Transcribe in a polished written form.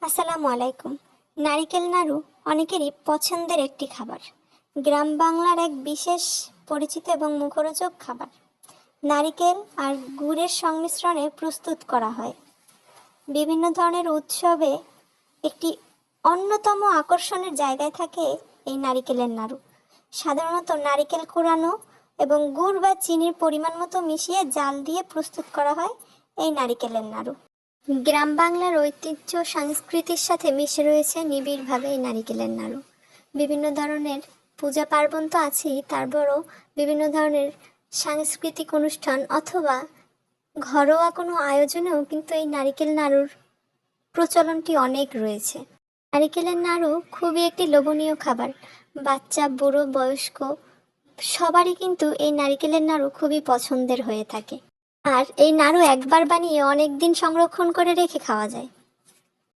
আসসালামু আলাইকুম। নারিকেল নাড়ু অনেকেরই পছন্দের একটি খাবার। গ্রাম বাংলার এক বিশেষ পরিচিত এবং মুখরোচক খাবার। নারিকেল আর গুড়ের সংমিশ্রণে প্রস্তুত করা হয়। বিভিন্ন ধরনের উৎসবে একটি অন্যতম আকর্ষণের জায়গায় থাকে এই নারিকেলের নাড়ু। সাধারণত নারিকেল কোরানো এবং গুড় বা চিনির পরিমাণ মতো মিশিয়ে জাল দিয়ে প্রস্তুত করা হয় এই নারিকেলের নাড়ু। গ্রাম বাংলার ঐতিহ্য সংস্কৃতির সাথে মিশে রয়েছে নিবিড়ভাবে এই নারিকেলের নাড়ু। বিভিন্ন ধরনের পূজা পার্বণ তো আছেই, তারপরও বিভিন্ন ধরনের সাংস্কৃতিক অনুষ্ঠান অথবা ঘরোয়া কোনো আয়োজনেও কিন্তু এই নারিকেল নাড়ুর প্রচলনটি অনেক রয়েছে। নারিকেলের নাড়ু খুবই একটি লোভনীয় খাবার। বাচ্চা, বুড়ো, বয়স্ক সবারই কিন্তু এই নারিকেলের নাড়ু খুবই পছন্দের হয়ে থাকে। আর এই নাড়ু একবার বানিয়ে অনেক দিন সংরক্ষণ করে রেখে খাওয়া যায়।